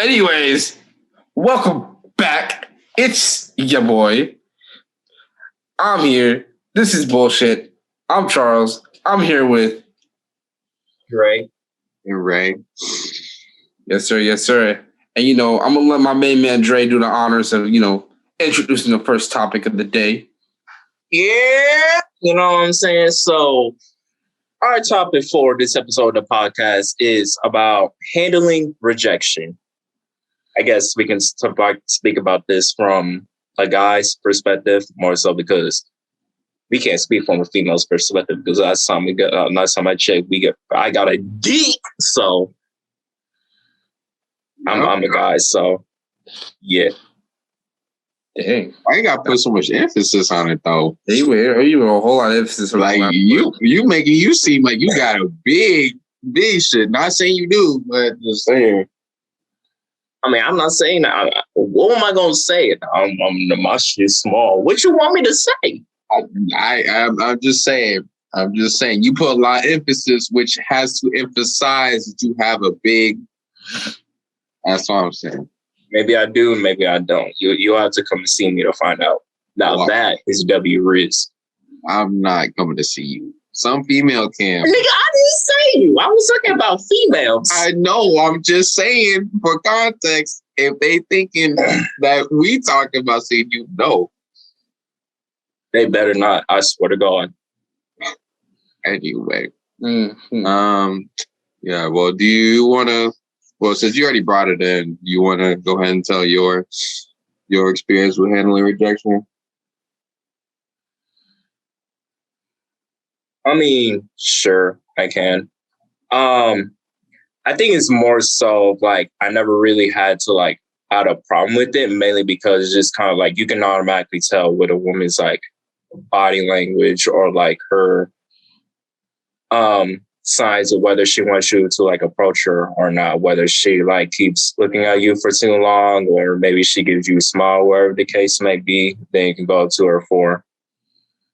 anyways, welcome back. It's your boy. I'm here. This is bullshit. I'm Charles. I'm here with Ray. And Ray. Yes, sir. Yes, sir. And I'm gonna let my main man Dre do the honors of introducing the first topic of the day. Yeah, you know what I'm saying? So our topic for this episode of the podcast is about handling rejection. I guess we can speak about this from a guy's perspective more so because we can't speak from a female's perspective because last time I checked, I got a D. So I'm a guy. So yeah. Dang. I ain't gotta put so much emphasis on it though. You a whole lot of emphasis on like you making you seem like you got a big shit. Not saying you do, but just saying. I mean, I'm not saying that. What am I gonna say? My shit's small. What you want me to say? I'm just saying. I'm just saying. You put a lot of emphasis, which has to emphasize that you have a big. That's all I'm saying. Maybe I do, maybe I don't. You'll have to come and see me to find out. Now that is Rizz. I'm not coming to see you. Some female can. Nigga, I didn't say you. I was talking about females. I know. I'm just saying for context. If they thinking that we talking about seeing you, no. They better not. I swear to God. Anyway. Mm-hmm. Yeah. Well, do you want to? Well, since you already brought it in, you want to go ahead and tell your experience with handling rejection? I mean, sure, I can. I think it's more so like I never really had to had a problem with it, mainly because it's just kind of like you can automatically tell with a woman's like body language or like her signs of whether she wants you to approach her or not, whether she keeps looking at you for too long or maybe she gives you a smile, wherever the case may be, then you can go to her for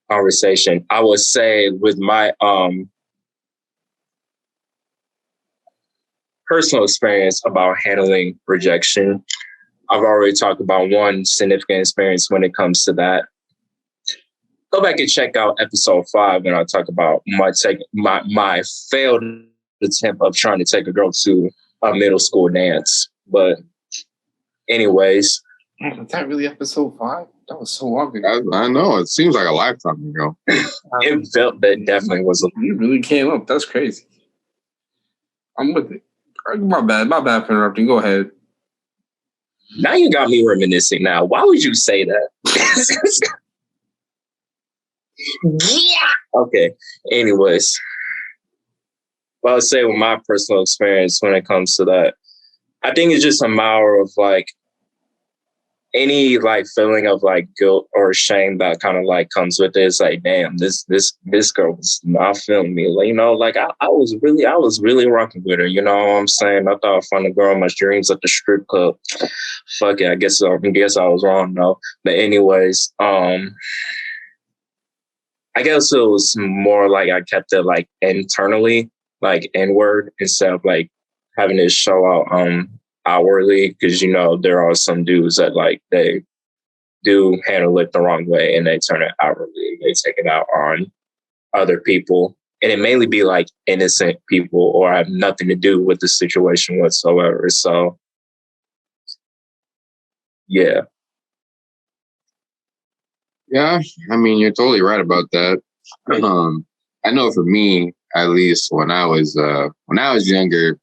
conversation. I would say with my personal experience about handling rejection, I've already talked about one significant experience when it comes to that. Go back and check out episode 5 when I talk about my failed attempt of trying to take a girl to a middle school dance. But anyways. Was that really episode 5? That was so long ago. I know. It seems like a lifetime ago. It felt that definitely was. You really came up. That's crazy. I'm with it. My bad for interrupting. Go ahead. Now you got me reminiscing now. Why would you say that? Yeah. Okay. Anyways, well, I would say with my personal experience when it comes to that, I think it's just a matter of any feeling of guilt or shame that kind of comes with it. It's damn, this girl was not feeling me. I was really rocking with her. You know what I'm saying? I thought I'd find a girl in my dreams at the strip club. Fuck it. I guess I was wrong though. But anyways, I guess it was more I kept it internally, inward, instead of having it show out outwardly, because there are some dudes that they do handle it the wrong way and they turn it outwardly. They take it out on other people, and it mainly be innocent people or have nothing to do with the situation whatsoever. So yeah. Yeah, I mean, you're totally right about that. I know for me, at least when I was younger,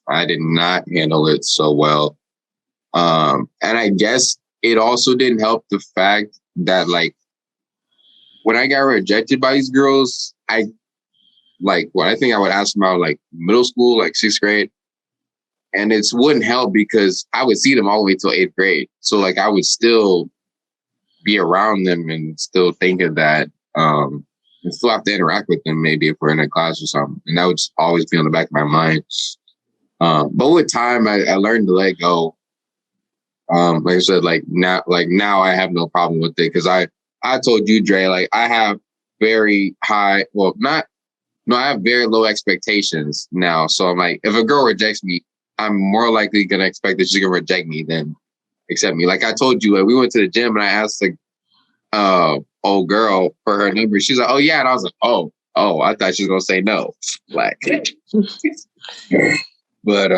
I did not handle it so well. And I guess it also didn't help the fact that when I got rejected by these girls, I think I would ask them out middle school, 6th grade. And it wouldn't help because I would see them all the way till 8th grade. So I would still be around them and still think of that, and still have to interact with them maybe if we're in a class or something. And that would just always be on the back of my mind. But with time, I learned to let go. Like I said, now I have no problem with it because I told you, Dre, I have very high, I have very low expectations now. So I'm if a girl rejects me, I'm more likely gonna expect that she's gonna reject me than accept me. Like I told you, we went to the gym and I asked the old girl for her number. She's like, "Oh yeah," and I was like, "Oh, I thought she was gonna say no." Like, but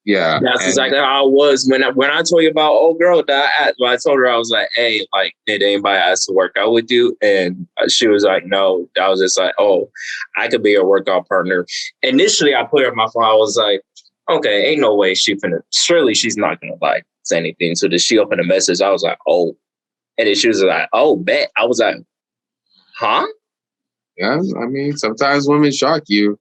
yeah, That's exactly how I was when I told you about old girl that I told her I was like, hey, like, did anybody ask to work out with you? And she was like, no. I was just like, oh, I could be a workout partner. Initially, I put her on my phone. I was like, okay, ain't no way surely she's not gonna like say anything. So did she open a message? I was like, oh, and then she was like, oh, bet. I was like, huh? Yeah, I mean, sometimes women shock you.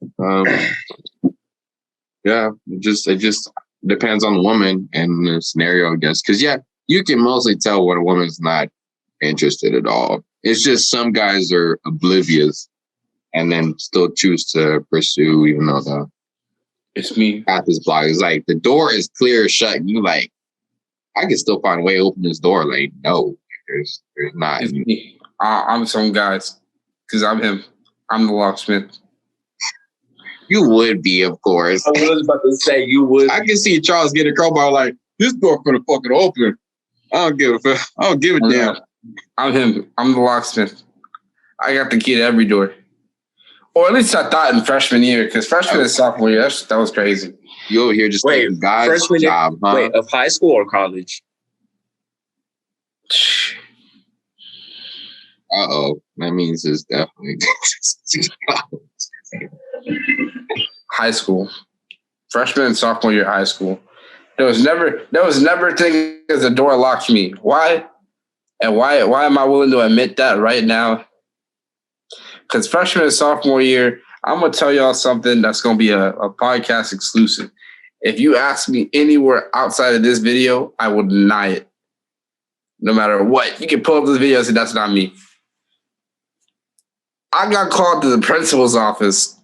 Yeah, it just depends on the woman and the scenario, I guess. Because yeah, you can mostly tell when a woman's not interested at all. It's just some guys are oblivious and then still choose to pursue, even though it's me. Path is blocked. It's like the door is clear shut. And you like, I can still find a way to open this door. Like, no, there's not. It's me. I'm some guys because I'm him. I'm the locksmith. You would be, of course. I was about to say you would. I can see Charles get a crowbar like, this door gonna fucking open. I don't give a damn. I'm him. I'm the locksmith. I got the key to every door. Or at least I thought in freshman year, because freshman and sophomore year, that was crazy. You over here just taking God's job, huh? Wait, of high school or college? Uh-oh. That means it's definitely high school. Freshman and sophomore year high school. There was never a thing as a door locked me. Why? And why am I willing to admit that right now? Because freshman and sophomore year, I'm going to tell y'all something that's going to be a podcast exclusive. If you ask me anywhere outside of this video, I will deny it. No matter what. You can pull up this video and say, that's not me. I got called to the principal's office.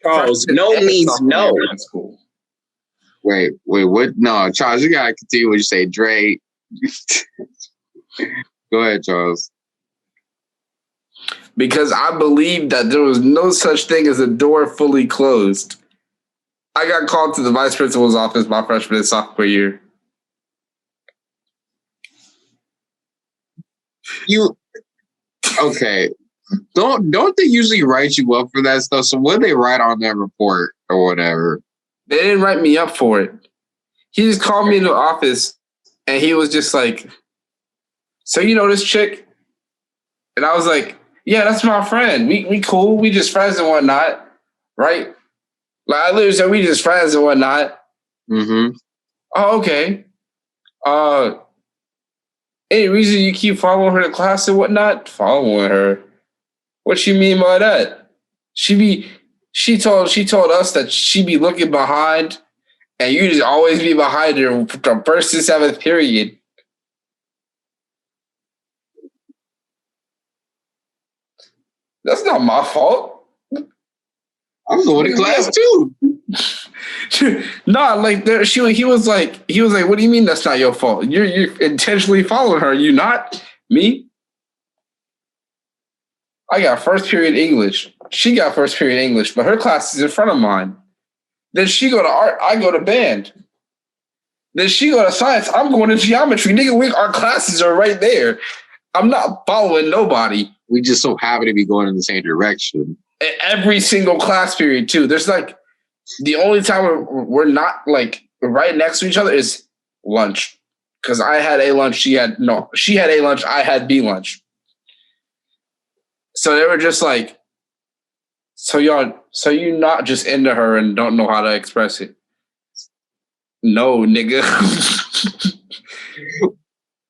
Charles, no means no. Wait, what? No, Charles, you got to continue what you say. Dre. Go ahead, Charles. Because I believe that there was no such thing as a door fully closed. I got called to the vice principal's office my freshman and sophomore year. Okay. Don't they usually write you up for that stuff? So what did they write on that report or whatever? They didn't write me up for it. He just called me into the office and he was just like, so you know this chick? And I was like, yeah, that's my friend. We cool. We just friends and whatnot. Right? Like I literally said we just friends and whatnot. Mm-hmm. Oh, okay. Any reason you keep following her to class and whatnot? Following her. What you mean by that? She told us that she be looking behind and you just always be behind her from first to seventh period. That's not my fault. I'm going to class too. Nah, like he was like, what do you mean that's not your fault? You're intentionally following her, you not? Me? I got first period English. She got first period English, but her class is in front of mine. Then she go to art, I go to band. Then she go to science, I'm going to geometry. Nigga, our classes are right there. I'm not following nobody. We just so happen to be going in the same direction. Every single class period, too. There's like, the only time we're not like right next to each other is lunch. Because I had A lunch, she had A lunch, I had B lunch. So they were just like, so you not just into her and don't know how to express it. No, nigga.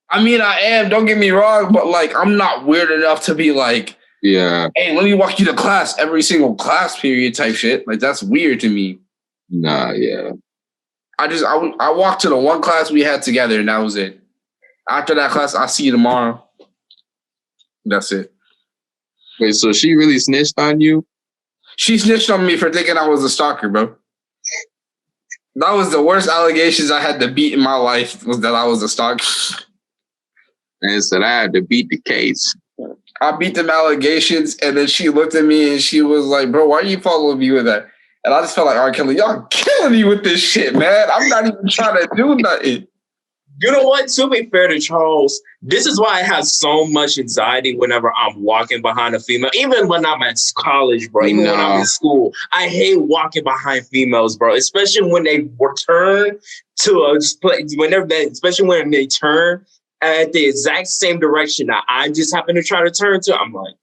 I mean, I am, don't get me wrong, but like, I'm not weird enough to be like, yeah, hey, let me walk you to class every single class period type shit. Like, that's weird to me. Nah, yeah. I walked to the one class we had together and that was it. After that class, I'll see you tomorrow. That's it. Wait, so she really snitched on you? She snitched on me for thinking I was a stalker, bro. That was the worst allegations I had to beat in my life, was that I was a stalker. And said I had to beat the case. I beat them allegations, and then she looked at me and she was like, bro, why are you following me with that? And I just felt like R. Kelly, y'all killing me with this shit, man. I'm not even trying to do nothing. You know what? To be fair to Charles, this is why I have so much anxiety whenever I'm walking behind a female. Even when I'm at college, bro. Even when I'm in school, I hate walking behind females, bro. Especially when they return to a place. Especially when they turn at the exact same direction that I just happen to try to turn to. I'm like,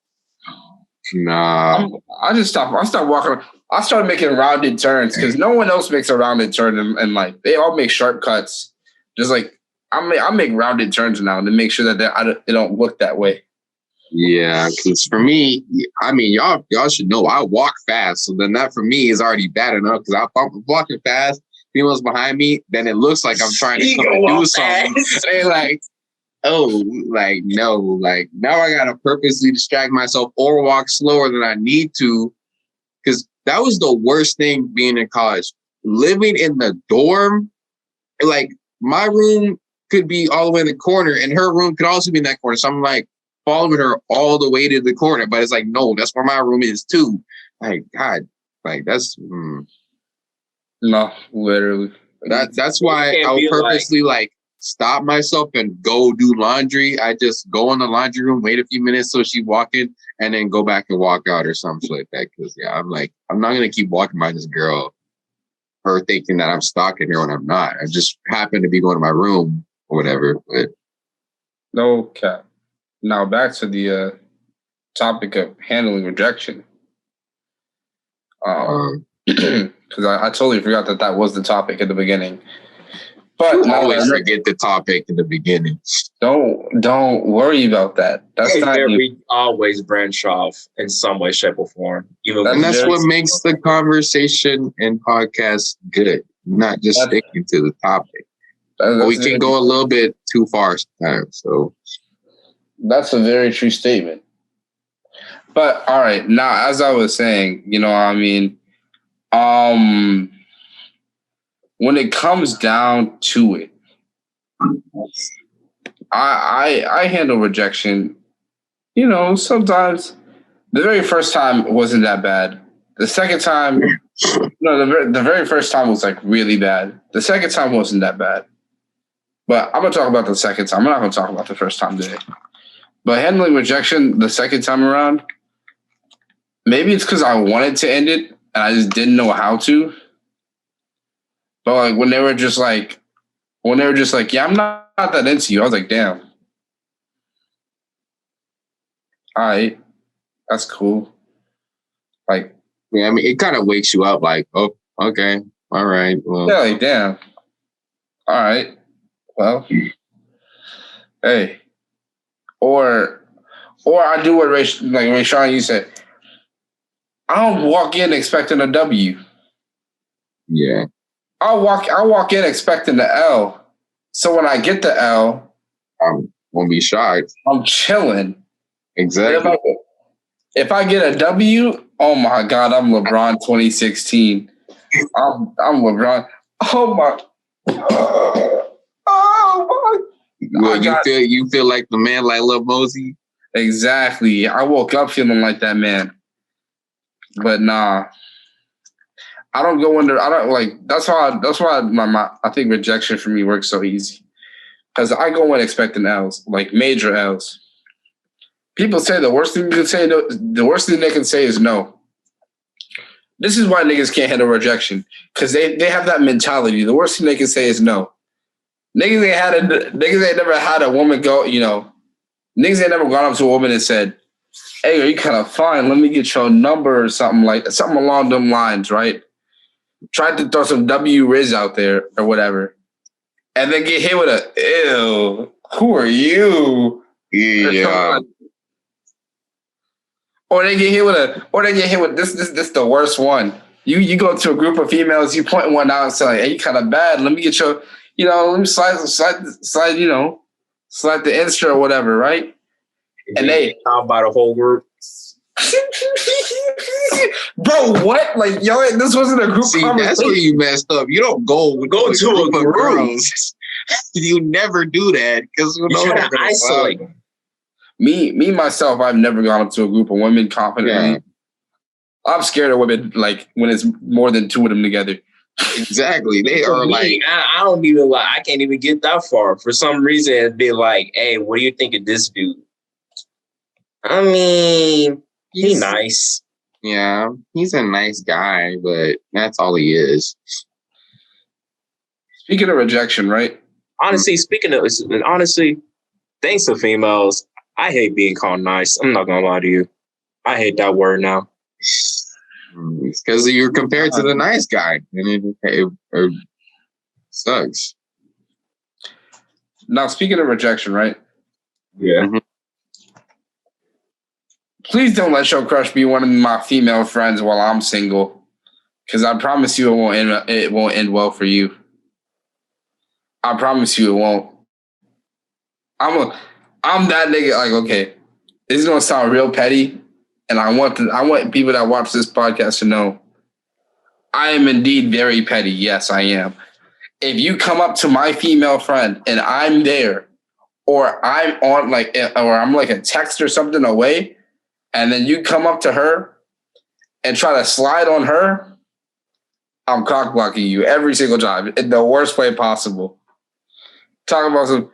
nah. I stopped walking. I started making rounded turns because no one else makes a rounded turn, and like they all make sharp cuts. Just like I make rounded turns now to make sure that they don't look that way. Yeah, because for me, I mean, y'all should know I walk fast, so then that for me is already bad enough. Because if I'm walking fast, females behind me, then it looks like I'm trying to come and do something. They like, oh, like no, like now I gotta purposely distract myself or walk slower than I need to. Because that was the worst thing being in college. Living in the dorm, like my room could be all the way in the corner and her room could also be in that corner. So I'm like following her all the way to the corner. But it's like, no, that's where my room is too. Like, God, like that's... No, literally. That's why I would purposely like stop myself and go do laundry. I just go in the laundry room, wait a few minutes so she walk in, and then go back and walk out or something like that. Because yeah, I'm like, I'm not gonna keep walking by this girl, her thinking that I'm stalking her when I'm not. I just happen to be going to my room or whatever. But no cap. Now back to the topic of handling rejection. Because I totally forgot that was the topic at the beginning. But always forget the topic in the beginning. Don't worry about that. That's not. We always branch off in some way, shape, or form. And that's what makes the conversation and podcast good. Not just sticking to the topic. We can go a little bit too far sometimes. So that's a very true statement. But all right, now as I was saying, you know what I mean. When it comes down to it, I handle rejection. You know, sometimes the very first time wasn't that bad. The second time, the very first time was like really bad. The second time wasn't that bad. But I'm gonna talk about the second time. I'm not gonna talk about the first time today. But handling rejection the second time around, maybe it's because I wanted to end it and I just didn't know how to. But like when they were just like, yeah, I'm not that into you. I was like, damn. All right, that's cool. Like, yeah, I mean, it kind of wakes you up. Like, oh, okay, all right, well, yeah, like, damn. All right, well, hey, or I do what Rayshawn, you said. I don't walk in expecting a W. Yeah. I'll walk in expecting the L. So when I get the L, I won't be shocked. I'm chilling. Exactly. If I get a W, oh my God, I'm LeBron 2016. I'm LeBron. Oh my. You feel like the man like Lil Mosey? Exactly. I woke up feeling like that man. But nah. I don't go under. I don't like. That's why I think rejection for me works so easy, because I go in expecting L's, like major L's. People say the worst thing you can say. The worst thing they can say is no. This is why niggas can't handle rejection, because they have that mentality. The worst thing they can say is no. Niggas ain't never had a woman go. You know, niggas ain't never gone up to a woman and said, "Hey, are you kind of fine? Let me get your number," or something along them lines, right? Tried to throw some Rizz out there or whatever, and then get hit with a ew. Who are you? Yeah. Or they get hit with this the worst one. You go to a group of females, you point one out and say, like, "Hey, you kind of bad. Let me get your, let me slide, slide the Insta or whatever, right?" And they talk about a whole group. Bro, what? Like, yo, this wasn't a group. See, that's where you messed up. You don't go to a group of girls. You never do that because you know they're gonna isolate. Me myself, I've never gone up to a group of women confidently I'm scared of women like when it's more than two of them together. Exactly. They For are me, like, I don't even like. I can't even get that far. For some reason, it'd be like, "Hey, what do you think of this dude?" I mean, he nice. yeah, he's a nice guy, but that's all he is. Speaking of rejection, right? Honestly, thanks to females, I hate being called nice. I'm not gonna lie to you. I hate that word now. It's because you're compared to the nice guy, and it sucks. Now, speaking of rejection, right? Yeah. Mhm. Please don't let your crush be one of my female friends while I'm single, because I promise you it won't end well for you. I promise you it won't. I'm that nigga. Like, okay, this is gonna sound real petty, and I want people that watch this podcast to know I am indeed very petty. Yes, I am. If you come up to my female friend and I'm there, or I'm on or I'm like a text or something away, and then you come up to her and try to slide on her, I'm cock blocking you every single time in the worst way possible. Talking about some,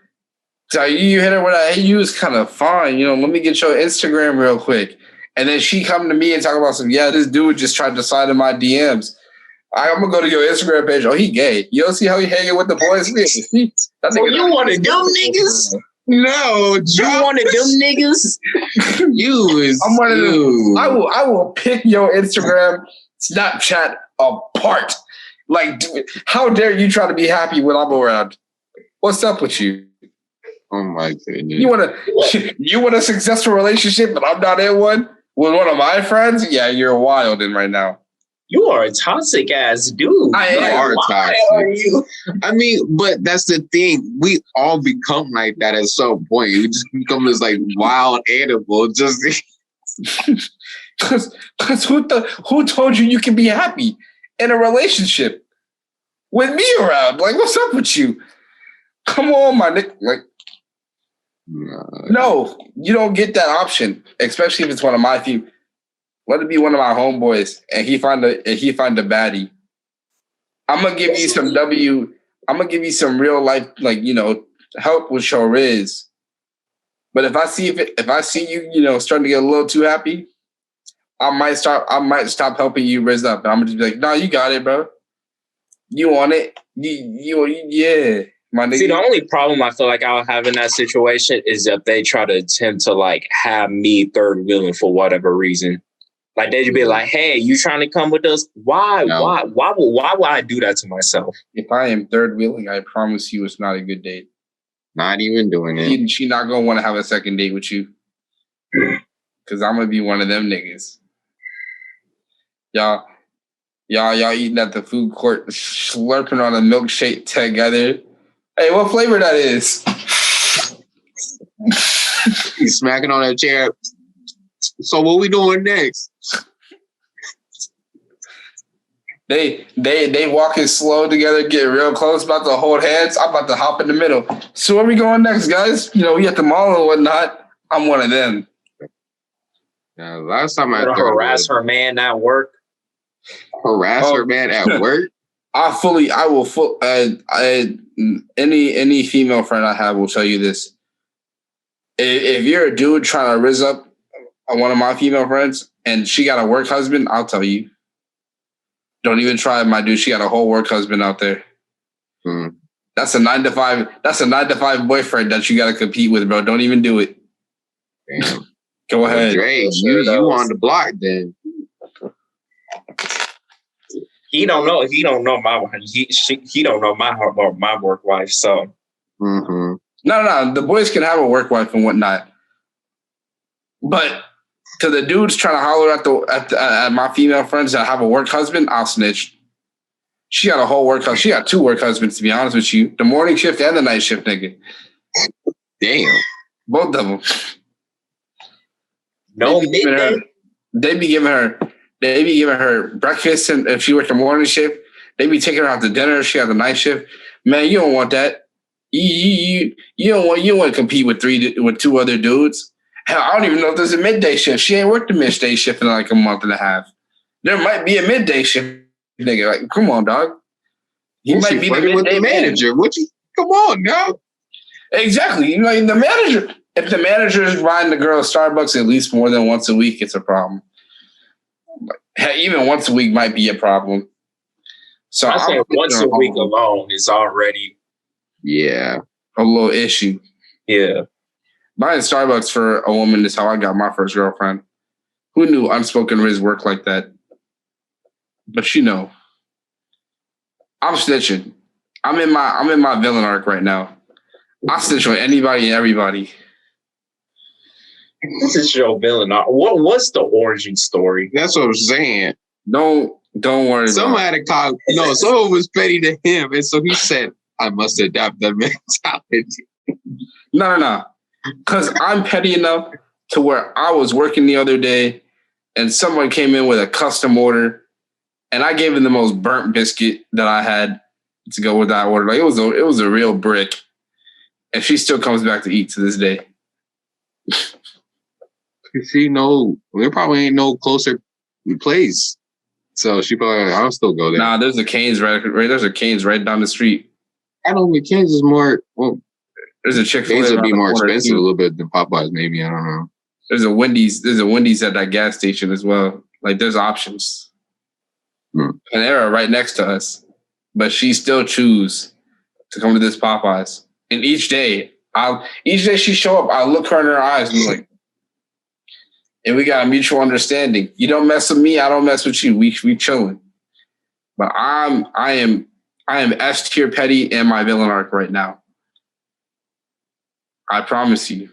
so you hit her with a, hey, you was kind of fine, let me get your Instagram real quick. And then she come to me and talk about some, yeah, this dude just tried to slide in my DMs. I'm gonna go to your Instagram page. Oh, he gay. You don't see how he hanging with the boys? So you wanted them niggas? No, You wanted them niggas? I'm one of them. I will pick your Instagram, Snapchat apart. Like, dude, how dare you try to be happy when I'm around? What's up with you? Oh my goodness. You want a successful relationship, but I'm not in one with one of my friends? Yeah, you're wilding right now. You are a toxic ass dude. I am toxic. Are you? I mean, but that's the thing. We all become like that at some point. We just become this like wild animal. Just because who told you can be happy in a relationship with me around? Like, what's up with you? Come on, my nigga. Like, no, you don't get that option, especially if it's one of my few. Let it be one of my homeboys, and he find a baddie. I'm gonna give you some I'm gonna give you some real life, help with your Rizz. But if I see you, starting to get a little too happy, I might stop helping you Rizz up, and I'm gonna just be like, no, you got it, bro. You on it? Yeah. My nigga. See, the only problem I feel like I'll have in that situation is if they try to attempt to like have me third wheeling for whatever reason. Like they'd be like, "Hey, you trying to come with us? Why? No. Why would I do that to myself?" If I am third wheeling, I promise you, it's not a good date. Not even doing it. She not gonna want to have a second date with you, because I'm gonna be one of them niggas. Y'all eating at the food court, slurping on a milkshake together. Hey, what flavor that is? He's smacking on that chair. So what we doing next? They walking slow together, get real close, about to hold hands. I'm about to hop in the middle. So where we going next, guys? We at the mall or whatnot. I'm one of them. Last time I harass her man at work. Harass her man at work? Any female friend I have will tell you this. If you're a dude trying to Rizz up one of my female friends and she got a work husband, I'll tell you. Don't even try, my dude. She got a whole work husband out there. That's a 9 to 5. That's a 9 to 5 boyfriend that you got to compete with, bro. Don't even do it. Damn. Go ahead. Dre, you on the block then? He don't know. He don't know my. He don't know my work wife. So. Mm-hmm. No. The boys can have a work wife and whatnot, but to the dudes trying to holler at my female friends that have a work husband, I'll snitch. She got a whole work husband. She got 2 work husbands, to be honest with you. The morning shift and the night shift, nigga. Damn. Both of them. No midday. They be giving her breakfast, and if she worked the morning shift, they be taking her out to dinner if she got the night shift. Man, you don't want that. You don't want to compete with 2 other dudes. Hell, I don't even know if there's a midday shift. She ain't worked the midday shift in like a month and a half. There might be a midday shift nigga. Like, come on, dog. He Who's might be the flirting with midday the manager. What you? Come on, dog. Exactly. You know, the manager. If the manager is buying the girl Starbucks at least more than once a week, it's a problem. Even once a week might be a problem. So I say once a week alone is already a little issue. Yeah. Buying Starbucks for a woman is how I got my first girlfriend. Who knew unspoken Rizz worked like that? But you know, I'm snitching. I'm in my villain arc right now. I snitch on anybody and everybody. This is your villain arc. What's the origin story? That's what I'm saying. Don't worry. Someone had a call. No, someone was petty to him, and so he said, "I must adapt that mentality." No. Because I'm petty enough to where I was working the other day, and someone came in with a custom order, and I gave him the most burnt biscuit that I had to go with that order. Like it was a real brick, and she still comes back to eat to this day. There probably ain't no closer place, so she probably I'll still go there. Nah, there's a Cane's right. There's a Cane's right down the street. I don't think Cane's is more. Well, there's a Chick-fil-A. Cane's would be more expensive a little bit than Popeyes, maybe. I don't know. There's a Wendy's at that gas station as well. Like there's options. And they're right next to us. But she still choose to come to this Popeyes. And each day she show up, I look her in her eyes and be like, and we got a mutual understanding. You don't mess with me, I don't mess with you. We chilling. But I am S tier petty in my villain arc right now. I promise you.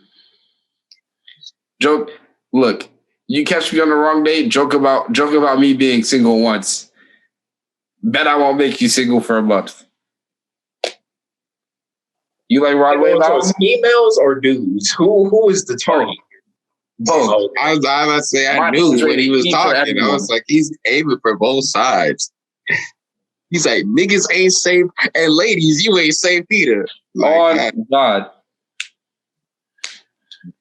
Look, you catch me on the wrong day, joke about me being single once. Bet I won't make you single for a month. You like Rod Wave album? Females or dudes? Who is the target? Both. I was about to say I knew when he was talking. I was like, he's aiming for both sides. He's like, niggas ain't safe, and ladies, you ain't safe either. Like, oh God.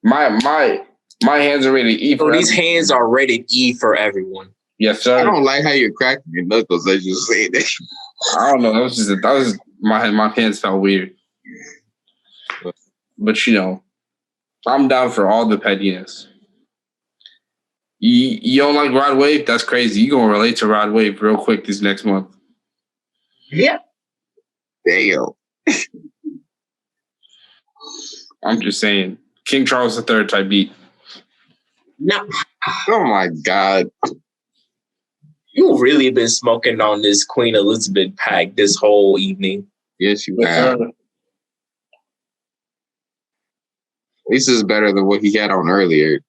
My hands are rated E for these hands are rated E for everyone. Yes, sir. I don't like how you're cracking your knuckles as you say that. I don't know. That was my hands felt weird. But you know, I'm down for all the pettiness. You don't like Rod Wave? That's crazy. You gonna relate to Rod Wave real quick this next month. Yeah. Damn. I'm just saying. King Charles III type beat. No. Oh my God. You've really been smoking on this Queen Elizabeth pack this whole evening. Yes, you have. At least it's better than what he had on earlier.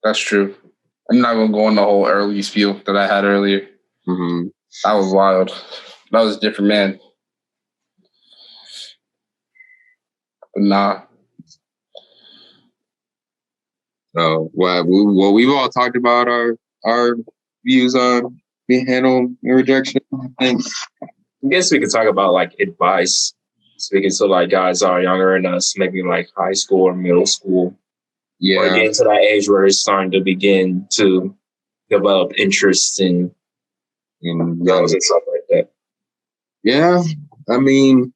That's true. I'm not going to go on the whole early spiel that I had earlier. Mm-hmm. That was wild. That was a different man. But nah. So, we've all talked about our views on being handled rejection. I guess we could talk about like advice. Speaking to like guys that are younger than us, maybe like high school or middle school. Yeah. Or getting to that age where it's starting to begin to develop interest in girls and stuff like that. Yeah. I mean,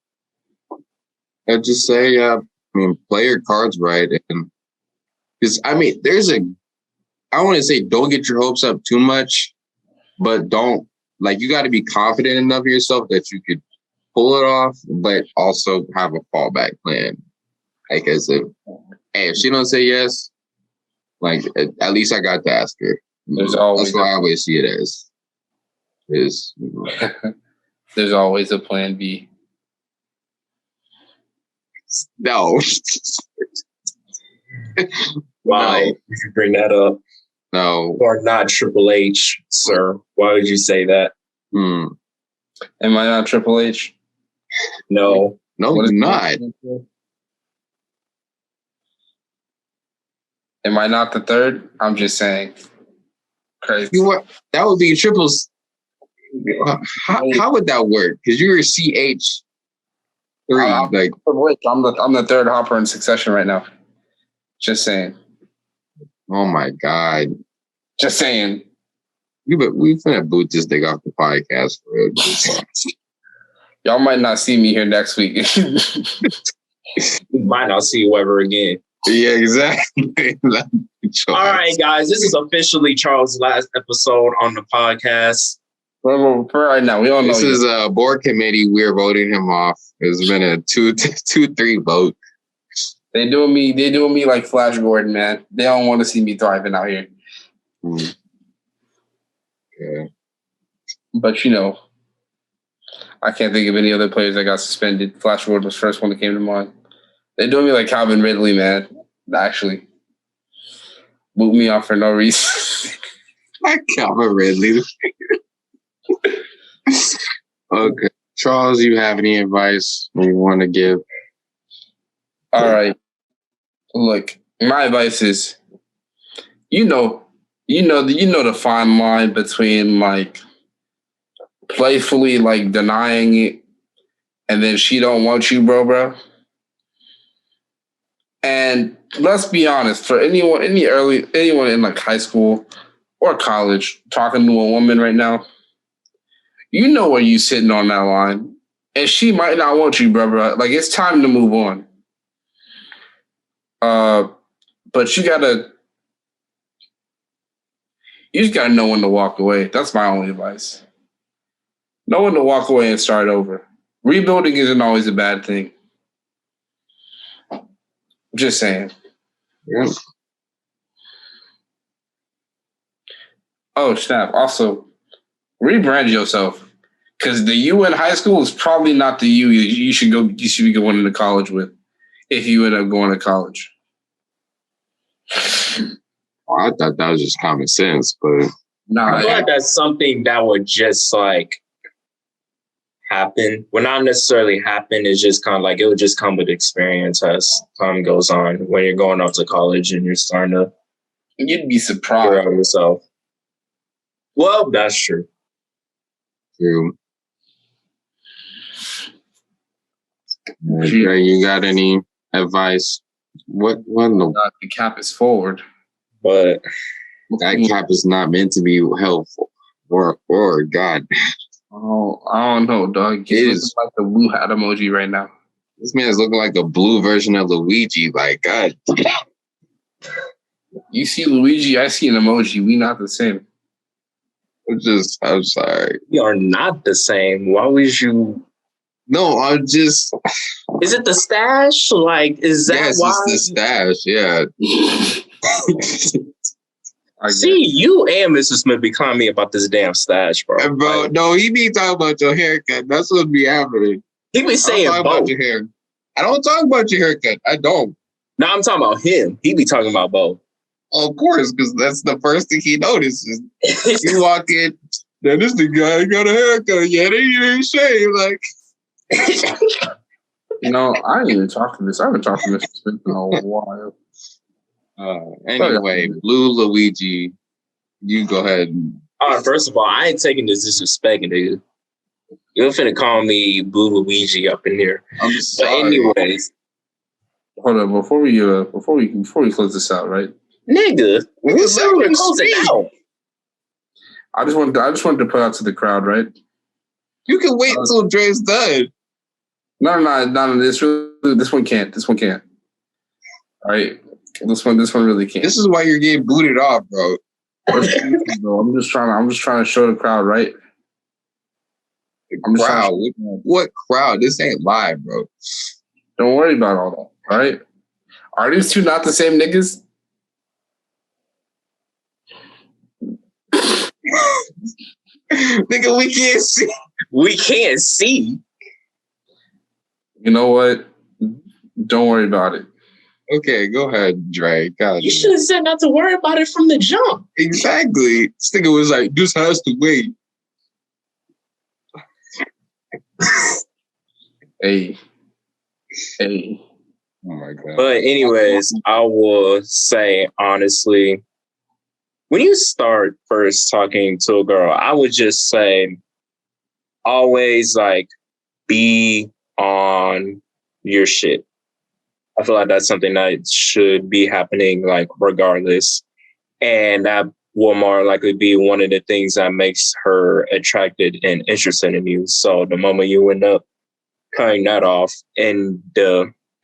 I'd just say, play your cards right. And because, I want to say don't get your hopes up too much, but you got to be confident enough of yourself that you could pull it off, but also have a fallback plan. Like I said, if she don't say yes, like at least I got to ask her. That's what I always see it as. There's always a plan B. No. Wow, no. If you bring that up. No. Or not Triple H, sir. Why would you say that? Am I not Triple H? No. No, you're not. Am I not the third? I'm just saying. Crazy. That would be triples. How would that work? Because you were CH3. I'm the third hopper in succession right now. Just saying. Oh my God. Just saying. We finna boot this nigga off the podcast for real. Y'all might not see me here next week. We might not see you ever again. Yeah, exactly. All right, guys. This is officially Charles' last episode on the podcast. For right now, we all know this is a board committee. We're voting him off. It's been a 2-3 vote. They doing me like Flash Gordon, man. They don't want to see me thriving out here. Yeah. But you know, I can't think of any other players that got suspended. Flash Gordon was the first one that came to mind. They're doing me like Calvin Ridley, man. Actually, boot me off for no reason. Like Calvin Ridley. Okay, Charles, you have any advice you want to give? All right. Look, my advice is, you know the fine line between like playfully like denying it and then she don't want you, bro. And let's be honest, for anyone in like high school or college talking to a woman right now, you know where you sitting on that line. And she might not want you, bro. Like, it's time to move on. But you just gotta know when to walk away. That's my only advice. Know when to walk away and start over. Rebuilding isn't always a bad thing. Just saying. Yeah. Oh, snap. Also, rebrand yourself. Because the you in high school is probably not the you should be going into college with if you end up going to college. Well, I thought that was just common sense, but I feel like that's something that would just like happen. Well, not necessarily happen. It's just kind of like it would just come with experience as time goes on. When you're going off to college and you're starting to, you'd be surprised figure out yourself. Well, that's true. True. Dre, you got any advice? What the cap is forward, but that cap is not meant to be helpful or God. Oh, I don't know, dog. It is like the blue hat emoji right now. This man is looking like a blue version of Luigi. Like, God. You see Luigi, I see an emoji. We not the same. I'm sorry. We are not the same. Why would you? No, I'm just. Is it the stash? Like, is that yes, why? It's the stash, yeah. See, you and Mr. Smith be calling me about this damn stash, bro. Bro, like, no, he be talking about your haircut. That's what be happening. He be saying both. About your hair. I don't talk about your haircut. I don't. No, I'm talking about him. He be talking about both. Of course, because that's the first thing he notices. You walk in, then this the guy got a haircut. Yeah, they ain't shaved. Like, you know, I didn't even talk to this. I haven't talked to Mr. Smith in a while. Anyway, Blue Luigi, you go ahead. First of all, I ain't taking this disrespect, dude. You're finna call me Blue Luigi up in here. I'm sorry. But anyways, hold on before we close this out, right? Nigga, we're close it out. I just wanted to put out to the crowd, right? You can wait until Dre's done. No. This one can't. All right. This one really can't. This is why you're getting booted off, bro. I'm just trying to show the crowd, right? Crowd? What crowd? This ain't live, bro. Don't worry about all that. All right. Are these two not the same niggas? Nigga, we can't see. We can't see. You know what? Don't worry about it. Okay, go ahead, Dre. God, you should have said not to worry about it from the jump. Exactly. This nigga was like, this has to wait. Hey. Oh my God. But anyways, I will say honestly, when you start first talking to a girl, I would just say always like be on your shit. I feel like that's something that should be happening like regardless. And that will more likely be one of the things that makes her attracted and interested in you. So the moment you end up cutting that off in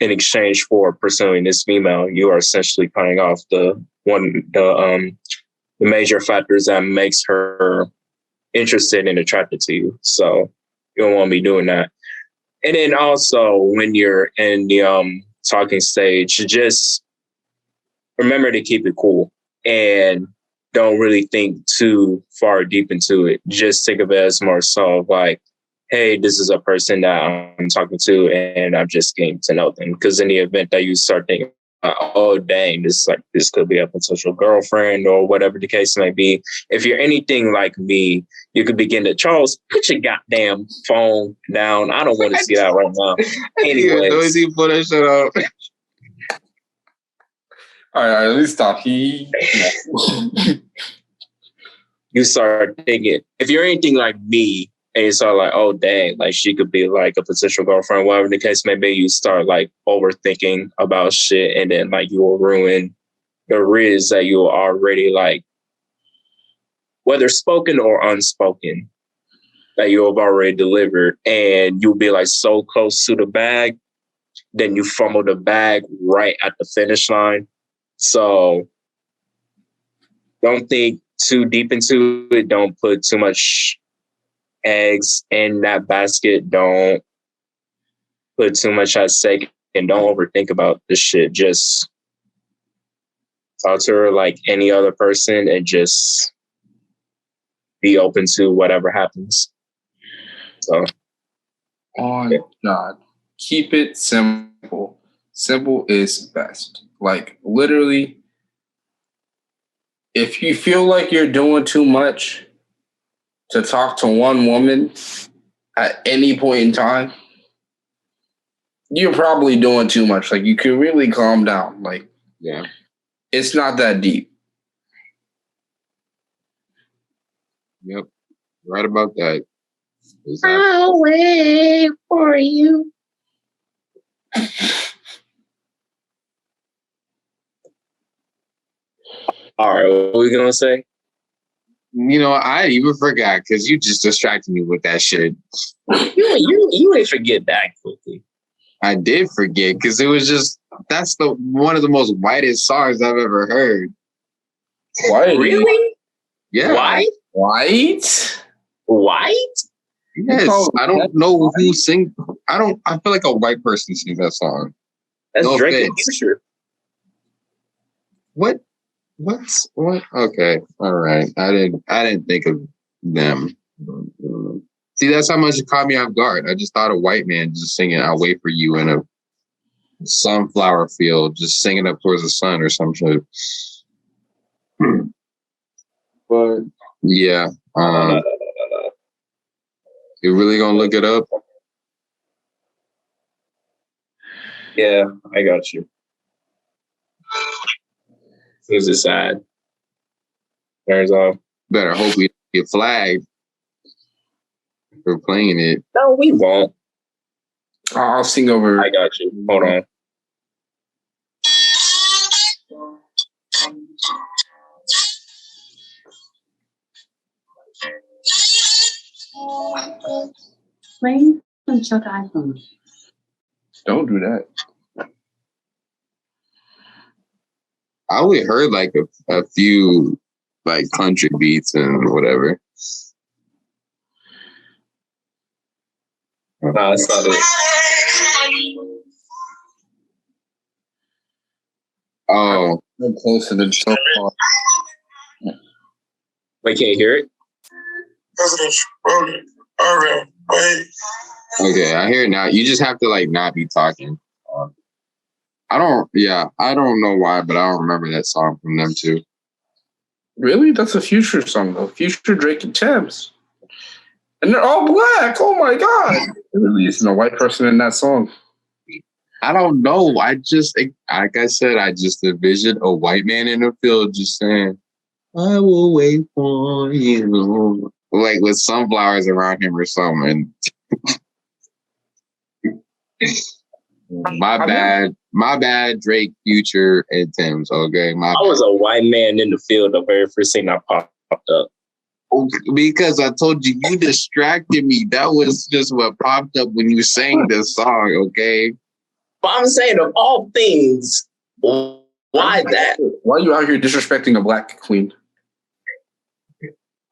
exchange for pursuing this female, you are essentially cutting off the major factors that makes her interested and attracted to you. So you don't want to be doing that. And then also when you're in the talking stage, just remember to keep it cool and don't really think too far deep into it. Just think of it as more so like, hey, this is a person that I'm talking to and I'm just getting to know them. Because in the event that you start thinking, oh, dang, this could be a potential girlfriend or whatever the case may be. If you're anything like me, you could begin to, Charles, put your goddamn phone down. I don't want to see that right now. Anyway, Noisy, put that shit up. All right, let me stop. You start thinking, if you're anything like me, and you start like, oh, dang, like she could be like a potential girlfriend, whatever the case may be, you start like overthinking about shit. And then like you will ruin the Rizz that you already like, whether spoken or unspoken, that you have already delivered. And you'll be like so close to the bag, then you fumble the bag right at the finish line. So don't think too deep into it. Don't put too much eggs in that basket. Don't put too much at stake and don't overthink about this shit. Just talk to her like any other person and just be open to whatever happens. So, God, keep it simple. Simple is best. Like literally, if you feel like you're doing too much to talk to one woman at any point in time, you're probably doing too much. Like you can really calm down. Like, yeah, it's not that deep. Yep, right about that. I'll wait for you. All right, what are we gonna say? You know, I even forgot because you just distracted me with that shit. You ain't forget that quickly. I did forget because it was just that's the one of the most whitest songs I've ever heard. White? Really? Yeah. White? Yes. I don't know who sings. I feel like a white person sings that song. That's no Drake and Future. What? What? Okay. All right. I didn't think of them. See, that's how much it caught me off guard. I just thought a white man just singing "I'll Wait for You" in a sunflower field, just singing up towards the sun or some shit. But yeah, you really gonna look it up? Yeah, I got you. This is sad. Turns off. Better hope we get flagged for playing it. No, we won't. I'll sing over. I got you. Hold on. Please don't check iPhone. Don't do that. I only heard like a few like country beats and whatever. Nah, that's not it. Oh, I'm close to the so far. Wait, can't hear it? Okay, I hear it now. You just have to like not be talking. I don't know why, but I don't remember that song from them too. Really? That's a Future song though. Future, Drake, and Thames. And they're all black. Oh my God. There really isn't a white person in that song. I don't know. I just, like I said, I just envisioned a white man in the field just saying, "I will wait for you," like with sunflowers around him or something. My bad. My bad, Drake, Future, and Tim's. Okay, I was a white man in the field the very first thing I popped up. Because I told you, you distracted me. That was just what popped up when you sang this song, okay? But I'm saying, of all things, why that? Why are you out here disrespecting a black queen?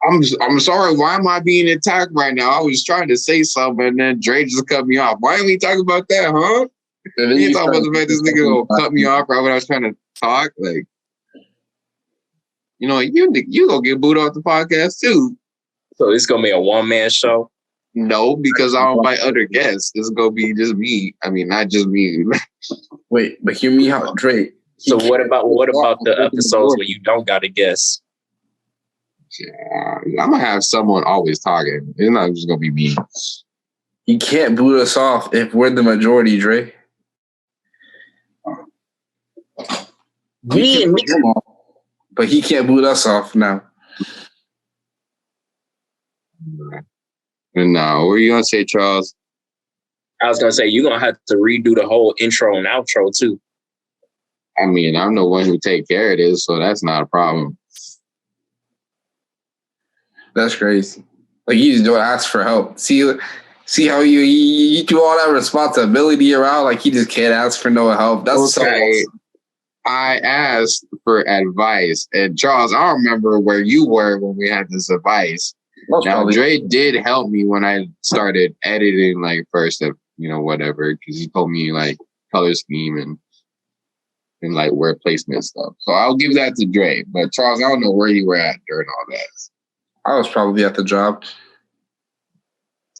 I'm sorry. Why am I being attacked right now? I was trying to say something, and then Dre just cut me off. Why are we talking about that, huh? You talking about the fact this nigga gonna cut me off right when I was trying to talk? Like, you know, you gonna get booed off the podcast too. So it's gonna be a one-man show? No, because I don't invite other guests. It's gonna be just me. I mean, not just me. Wait, but hear me out, Drake. So what about the episodes where you don't got a guest? Yeah, I'm gonna have someone always talking. It's not just gonna be me. You can't boot us off if we're the majority, Dre. But he can't boot us off now. And now, what are you gonna say, Charles? I was gonna say you're gonna have to redo the whole intro and outro too. I mean, I'm the one who take care of this, so that's not a problem. That's crazy. Like you just don't ask for help. See how you do all that responsibility around, like he just can't ask for no help. That's okay. So I asked for advice, and Charles, I don't remember where you were when we had this advice. Now, Dre did help me when I started editing, like first, whatever, because he told me like color scheme and like word placement stuff. So I'll give that to Dre. But Charles, I don't know where you were at during all that. I was probably at the job.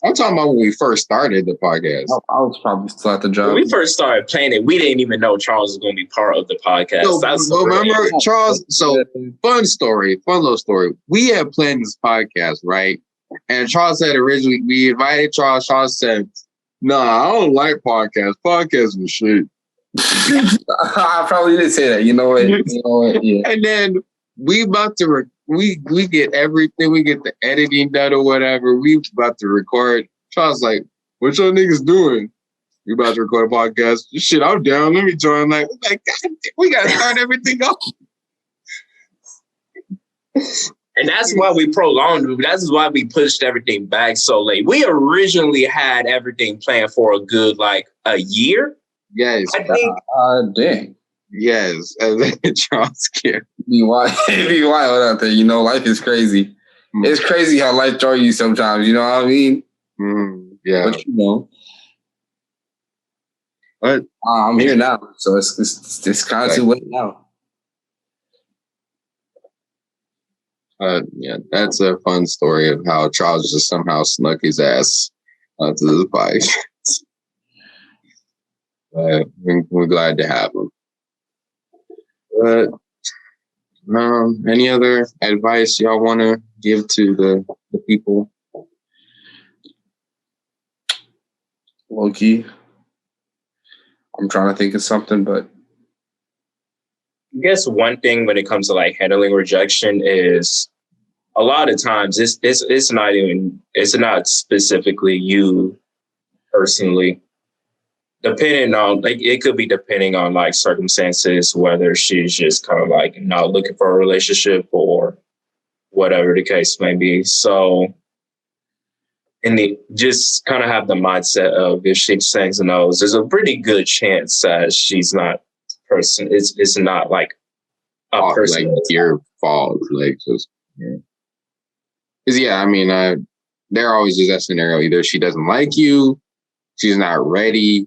I'm talking about when we first started the podcast. I was probably still at the job. When we first started playing it, we didn't even know Charles was going to be part of the podcast. So remember, Charles, so fun little story. We had planned this podcast, right? And Charles said originally, we invited Charles. Charles said, "Nah, I don't like podcasts. Podcasts are shit." I probably did say that. You know what? Yeah. And then we about to we get everything. We get the editing done or whatever. We about to record. Charles like, "What y'all niggas doing? We about to record a podcast." Shit, I'm down. Let me join. Like, God, we gotta start everything up. And that's why we prolonged it. That's why we pushed everything back so late. We originally had everything planned for a good a year. Yes, I think. Dang. Yes, and then Charles can't be wild out there. Life is crazy. Mm. It's crazy how life throws you sometimes. You know what I mean? Yeah. But I'm here now, so it's kind of too late now. Yeah, that's a fun story of how Charles just somehow snuck his ass onto the podcast. But we're glad to have him. But any other advice y'all want to give to the people? Low-key. I'm trying to think of something, but I guess one thing when it comes to handling rejection is a lot of times it's not specifically you personally. Depending on it could be depending on circumstances, whether she's just kind of not looking for a relationship or whatever the case may be. So just kind of have the mindset of if she says no, there's a pretty good chance that she's not person. It's not a person. Your fault. I mean, there always is that scenario. Either she doesn't like you, she's not ready,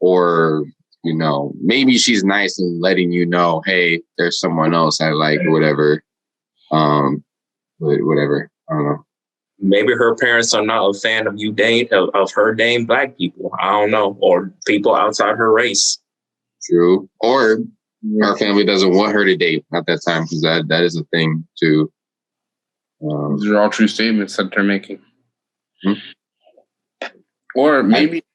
or maybe she's nice and letting you know, hey, there's someone else I like, or whatever. Whatever. I don't know. Maybe her parents are not a fan of of her dating black people. I don't know, or people outside her race. True. Or her family doesn't want her to date at that time, because that is a thing too. These are all true statements that they're making. Mm-hmm. Or maybe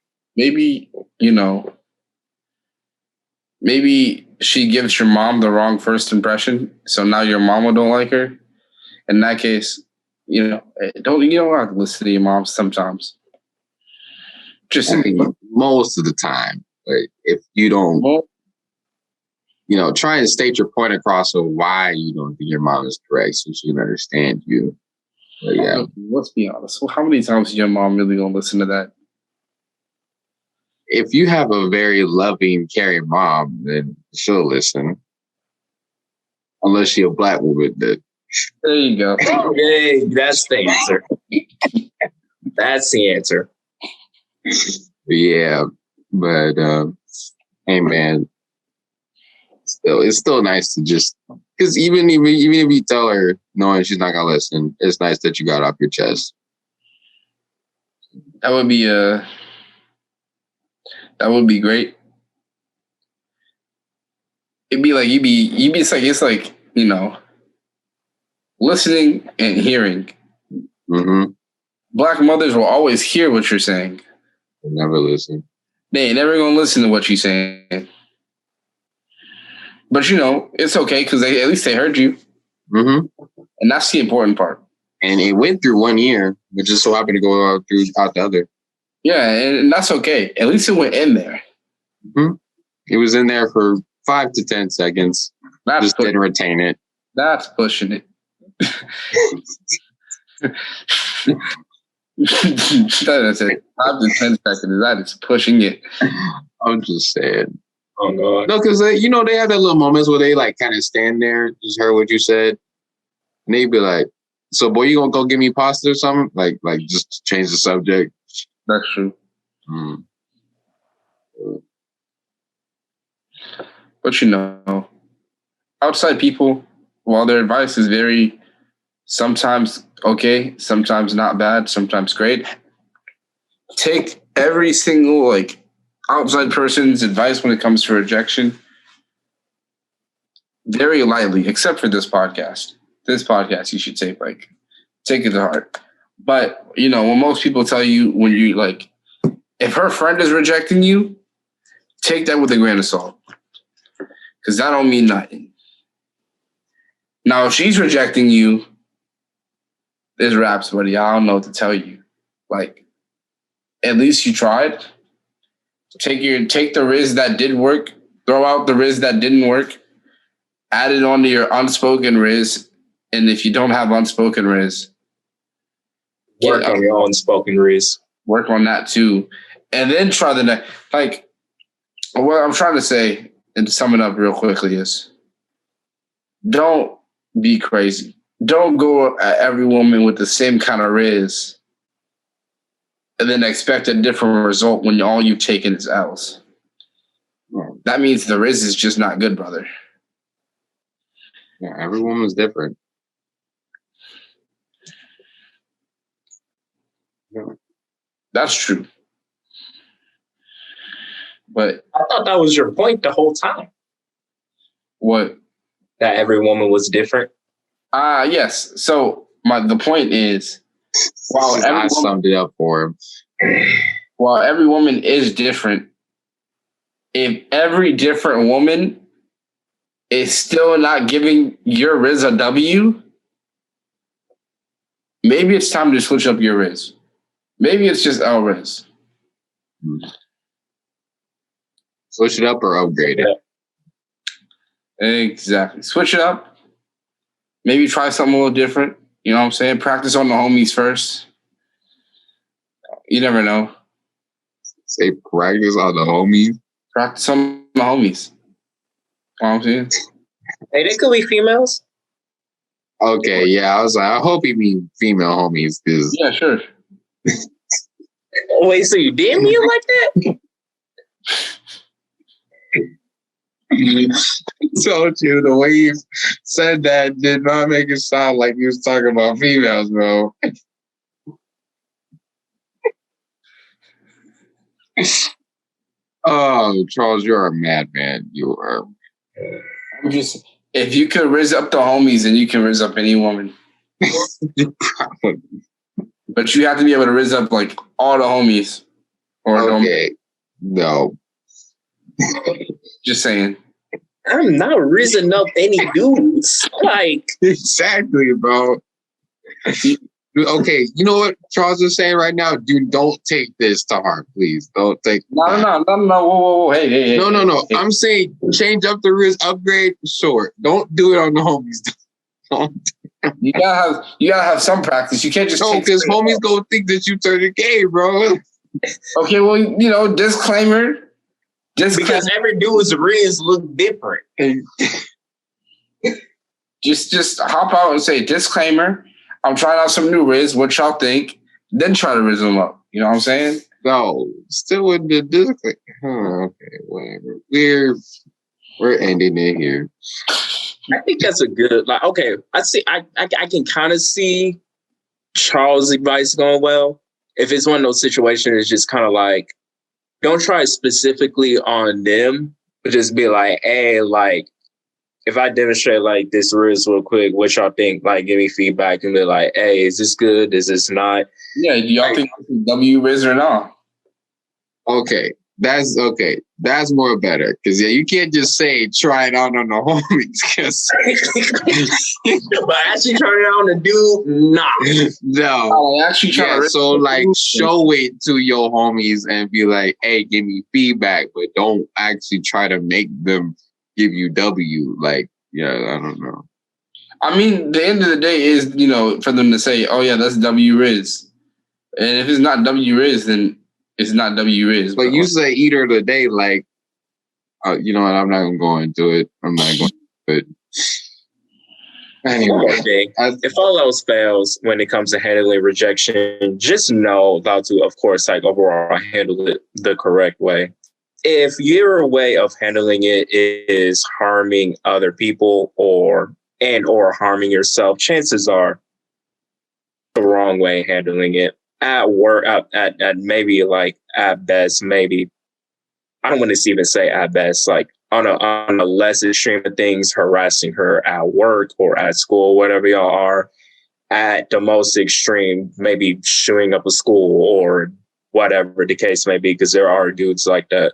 she gives your mom the wrong first impression, so now your mama don't like her. In that case, you don't have to listen to your mom sometimes. Just most of the time. But if you don't try and state your point across of why you don't think your mom is correct so she can understand you. But yeah. Let's be honest. How many times is your mom really gonna listen to that? If you have a very loving, caring mom, then she'll listen. Unless she's a black woman, then. There you go. Hey, that's the answer. That's the answer. Yeah, but hey, man, it's still nice to just because even if you tell her knowing she's not gonna listen, it's nice that you got it off your chest. That would be great. It'd be like it's like listening and hearing. Mm-hmm. Black mothers will always hear what you're saying. They never listen. They ain't never gonna listen to what you're saying. But it's okay because at least they heard you. Mm-hmm. And that's the important part. And it went through one ear, but just so happened to go out the other. Yeah, and that's okay. At least it went in there. Mm-hmm. It was in there for 5 to 10 seconds. Just didn't retain it. That's pushing it. That's it. 5 to 10 seconds. That is pushing it. I'm just saying. Oh God. No, because they have that little moments where they like kind of stand there, just heard what you said, and they'd be like, "So, boy, you gonna go get me pasta or something?" Like just change the subject. That's true. Mm. But outside people, while their advice is very sometimes okay, sometimes not bad, sometimes great, take every single outside person's advice when it comes to rejection very lightly, except for this podcast. This podcast you should take it to heart. But when most people tell you when you if her friend is rejecting you, take that with a grain of salt. Because that don't mean nothing. Now, if she's rejecting you, there's raps, buddy. I don't know what to tell you. At least you tried. Take the Rizz that did work, throw out the Rizz that didn't work, add it onto your unspoken Rizz, and if you don't have unspoken Rizz, work on your unspoken Rizz. Work on that too, and then try the next. What I'm trying to say, and to sum it up real quickly, is don't be crazy. Don't go at every woman with the same kind of Rizz and then expect a different result when all you've taken is L's. That means the Rizz is just not good, brother. Yeah, every woman's different. Yeah. That's true. But I thought that was your point the whole time. What? That every woman was different? Yes. So the point is, I summed it up for him. While every woman is different, if every different woman is still not giving your Rizz a W, maybe it's time to switch up your Rizz. Maybe it's just L Rizz. Switch it up or upgrade it. Exactly. Switch it up. Maybe try something a little different. You know what I'm saying? Practice on the homies first. You never know. Say practice on the homies? Practice on the homies. You know what I'm saying? Hey, they could be females. Okay, yeah. I was like, I hope he means female homies. Yeah, sure. Wait, so you did mean like that? I told you the way you said that did not make it sound like you was talking about females, bro. Oh, Charles, you're a madman. You are. If you could Rizz up the homies, then you can Rizz up any woman. But you have to be able to Rizz up all the homies. Okay. No. Just saying. I'm not rizzing up any dudes. Exactly, bro. Okay, you know what Charles is saying right now? Don't take this to heart, please. Don't take. No. Whoa. Hey. No. Hey. I'm saying change up the Rizz, upgrade. Sure. Don't do it on the homies. Don't. You gotta have some practice. You can't just because homies go think that you turn the game, bro. Okay, well, disclaimer. Because every dude's Rizz look different. Just hop out and say disclaimer. I'm trying out some new Rizz. What y'all think? Then try to Rizz them up. You know what I'm saying? No, still with the disclaimer. Okay, whatever. We're ending it here. I think that's a good. Okay, I see. I can kind of see Charles' advice going well. If it's one of those situations, it's just kind of like, don't try specifically on them, but just be like, hey, if I demonstrate this Rizz real quick, what y'all think? Give me feedback and be like, hey, is this good? Is this not? Yeah, do y'all think this is W Rizz or not? Okay. That's okay. That's more better. Because you can't just say try it out on the homies. But actually try it out on the dude, nah. No. Actually try to so show it to your homies and be like, hey, give me feedback, but don't actually try to make them give you W. I don't know. I mean, the end of the day is, for them to say, oh yeah, that's W Rizz. And if it's not W Rizz, then it's not W Rizz. But you say eater of the day, you know what? I'm not going to go into it. I'm not going to it. Anyway. If all else fails when it comes to handling rejection, just know how to, of course, overall handle it the correct way. If your way of handling it is harming other people or harming yourself, chances are the wrong way handling it. At work, at maybe at best, maybe I don't want to even say at best, on a less extreme of things, harassing her at work or at school, whatever y'all are. At the most extreme, maybe shooing up a school or whatever the case may be, because there are dudes like that.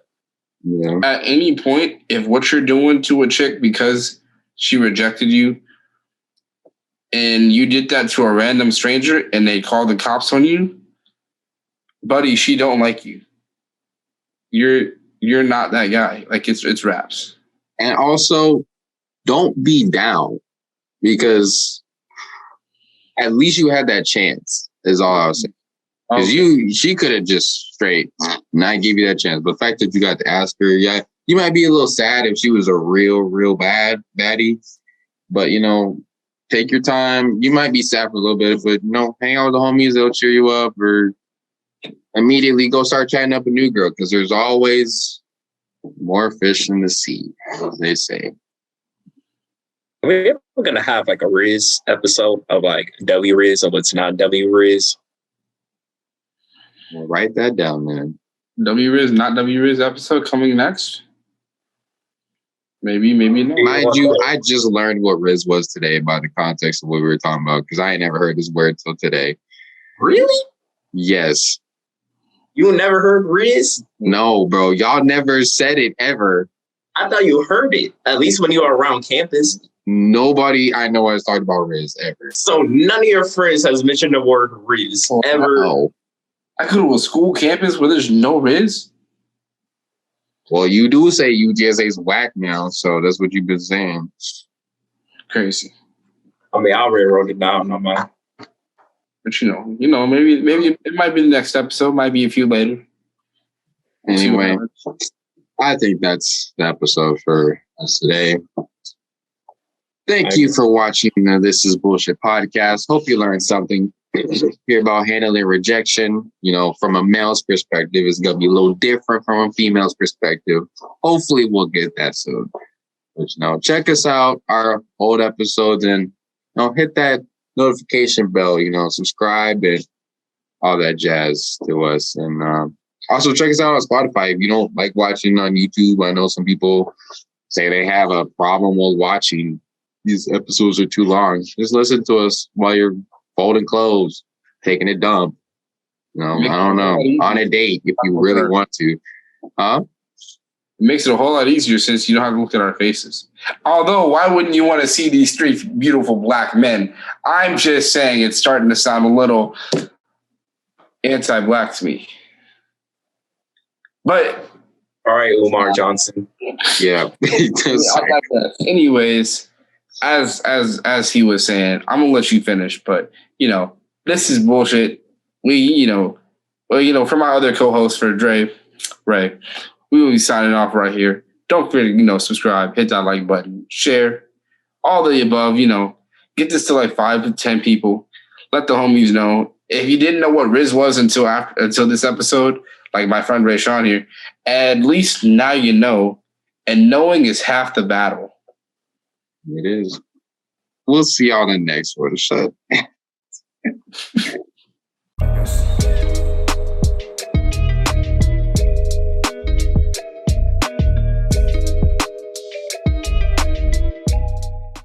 Yeah. At any point, if what you're doing to a chick because she rejected you, and you did that to a random stranger and they call the cops on you, buddy, she don't like you. You're not that guy. It's raps. And also, don't be down, because at least you had that chance, is all I was saying. Because she could have just straight not give you that chance. But the fact that you got to ask her, yeah, you might be a little sad if she was a real baddie. But, take your time. You might be sad for a little bit, but, hang out with the homies. They'll cheer you up, or immediately go start chatting up a new girl, because there's always more fish in the sea, as they say. We're going to have a Rizz episode of W Rizz or what's not W Rizz. Well, write that down, man. W Rizz, not W Rizz episode coming next. Maybe not. Mind you, I just learned what Rizz was today by the context of what we were talking about, because I ain't never heard this word till today. Really? Yes. You never heard Rizz? No, bro. Y'all never said it ever. I thought you heard it, at least when you were around campus. Nobody I know has talked about Rizz ever. So none of your friends has mentioned the word Rizz ever? No. I go to a school campus where there's no Rizz? Well, you do say UGSA's whack now, so that's what you've been saying. Crazy. I mean, I already wrote it down on my... But maybe it might be the next episode, might be a few later. Anyway, I think that's the episode for us today. Thank you for watching the This Is Bullshit podcast. Hope you learned something here about handling rejection. From a male's perspective, it's going to be a little different from a female's perspective. Hopefully we'll get that soon. But, check us out, our old episodes, and hit that notification bell, subscribe and all that jazz to us. And also check us out on Spotify. If you don't like watching on YouTube, I know some people say they have a problem with watching. These episodes are too long. Just listen to us while you're folding clothes, taking a dump. I don't know. On a date if you really want to. Huh? It makes it a whole lot easier since you don't have to look at our faces. Although, why wouldn't you want to see these three beautiful black men? I'm just saying it's starting to sound a little anti-black to me. But all right, Umar Johnson. Yeah. Anyways, as he was saying, I'm gonna let you finish, but this is bullshit. We, for my other co-host for Ray, we will be signing off right here. Don't forget, subscribe, hit that like button, share, all the above. Get this to like 5 to 10 people. Let the homies know. If you didn't know what Rizz was until this episode, like my friend Ray Sean here, at least now you know. And knowing is half the battle. It is. We'll see y'all in the next one. Shut.